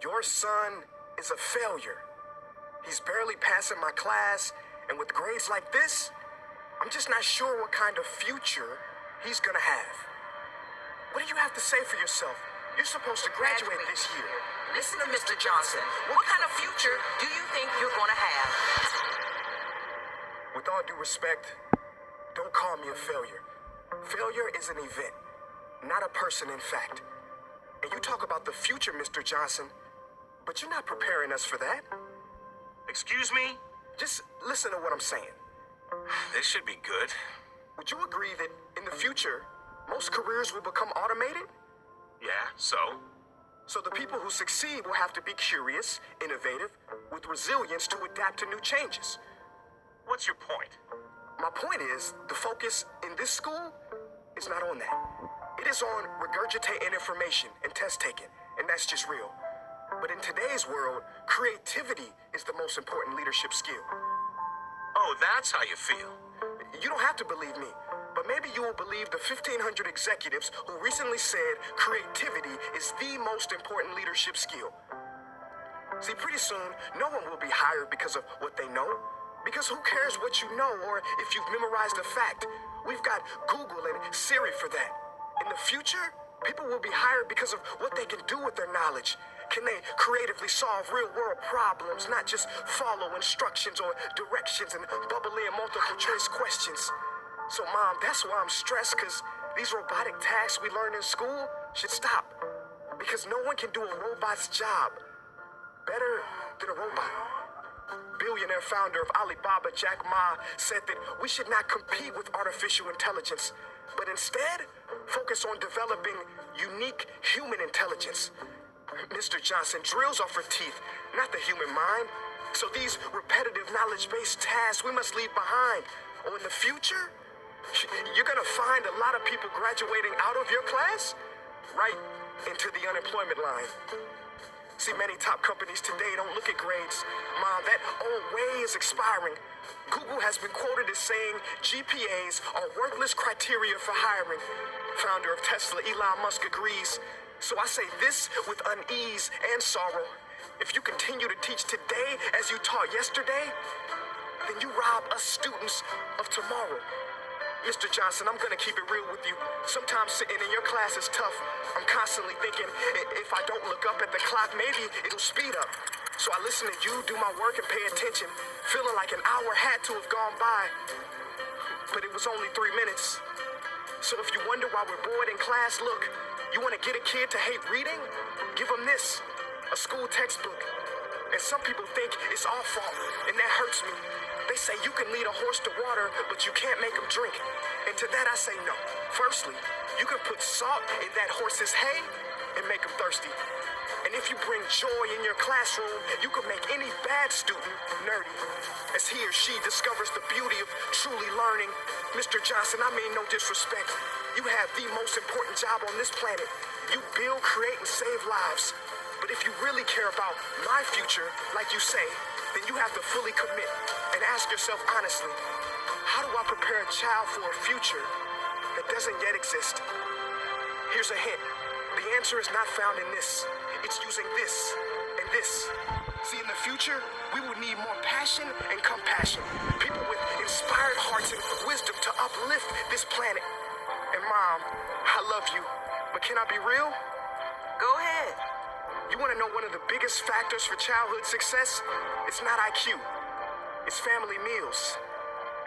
Your son is a failure. He's barely passing my class, and with grades like this, I'm just not sure what kind of future he's gonna have. What do you have to say for yourself? You're supposed to graduate this year. Listen to Mr. Johnson. What kind of future do you think you're gonna have? With all due respect, don't call me a failure. Failure is an event, not a person, in fact. And you talk about the future, Mr. Johnson, but you're not preparing us for that. Excuse me? Just listen to what I'm saying. This should be good. Would you agree that in the future, most careers will become automated? Yeah, so? So the people who succeed will have to be curious, innovative, with resilience to adapt to new changes. What's your point? My point is, the focus in this school is not on that. It is on regurgitating information and test taking, and that's just real. But in today's world, creativity is the most important leadership skill. Oh, that's how you feel. You don't have to believe me, but maybe you will believe the 1,500 executives who recently said creativity is the most important leadership skill. See, pretty soon, no one will be hired because of what they know. Because who cares what you know or if you've memorized a fact? We've got Google and Siri for that. In the future, people will be hired because of what they can do with their knowledge. Can they creatively solve real-world problems, not just follow instructions or directions and bubble in multiple-choice questions? So, Mom, that's why I'm stressed, because these robotic tasks we learn in school should stop. Because no one can do a robot's job better than a robot. Billionaire founder of Alibaba, Jack Ma, said that we should not compete with artificial intelligence, but instead focus on developing unique human intelligence. Mr. Johnson, drills are for teeth, not the human mind. So these repetitive knowledge-based tasks we must leave behind. Or in the future, you're gonna find a lot of people graduating out of your class right into the unemployment line. See, many top companies today don't look at grades. Mom, that old way is expiring. Google has been quoted as saying GPAs are worthless criteria for hiring. Founder of Tesla, Elon Musk, agrees. So I say this with unease and sorrow. If you continue to teach today as you taught yesterday, then you rob us students of tomorrow. Mr. Johnson, I'm gonna keep it real with you. Sometimes sitting in your class is tough. I'm constantly thinking, if I don't look up at the clock, maybe it'll speed up. So I listen to you, do my work, and pay attention, feeling like an hour had to have gone by. But it was only 3 minutes. So if you wonder why we're bored in class, look, you wanna get a kid to hate reading? Give them this, a school textbook. And some people think it's our fault, and that hurts me. They say you can lead a horse to water, but you can't make him drink. And to that I say no. Firstly, you can put salt in that horse's hay and make him thirsty. And if you bring joy in your classroom, you can make any bad student nerdy. As he or she discovers the beauty of truly learning. Mr. Johnson, I mean no disrespect. You have the most important job on this planet. You build, create, and save lives. But if you really care about my future, like you say, then you have to fully commit and ask yourself honestly, how do I prepare a child for a future that doesn't yet exist? Here's a hint. The answer is not found in this. It's using this and this. See, in the future, we will need more passion and compassion. People with inspired hearts and wisdom to uplift this planet. And Mom, I love you, but can I be real? Go ahead. You want to know one of the biggest factors for childhood success? It's not IQ. It's family meals.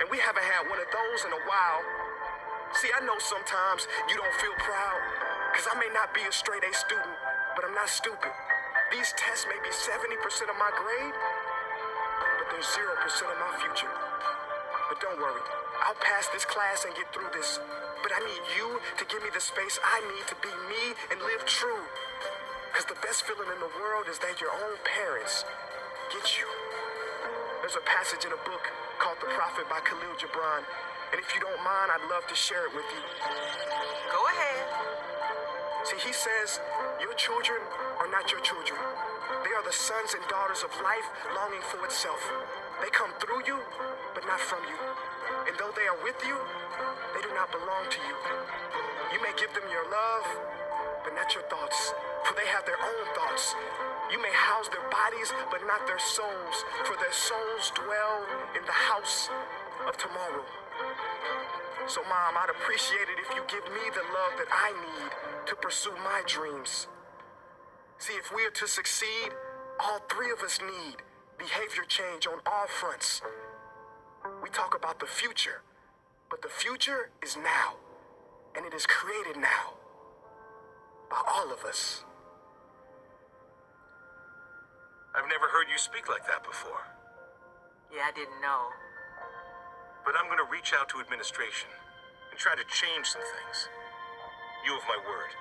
And we haven't had one of those in a while. See, I know sometimes you don't feel proud, because I may not be a straight A student, but I'm not stupid. These tests may be 70% of my grade, but they're 0% of my future. But don't worry, I'll pass this class and get through this. But I need you to give me the space I need to be me and live true. Because the best feeling in the world is that your own parents get you. There's a passage in a book called The Prophet by Khalil Gibran. And if you don't mind, I'd love to share it with you. Go ahead. See, he says, your children are not your children. They are the sons and daughters of life longing for itself. They come through you, but not from you. And though they are with you, they do not belong to you. You may give them your love, but not your thoughts, for they have their own thoughts. You may house their bodies, but not their souls, for their souls dwell in the house of tomorrow. So, Mom, I'd appreciate it if you give me the love that I need to pursue my dreams. See, if we are to succeed, all three of us need behavior change on all fronts. We talk about the future, but the future is now, and it is created now by all of us. I've never heard you speak like that before. Yeah, I didn't know. But I'm going to reach out to administration and try to change some things. You have my word.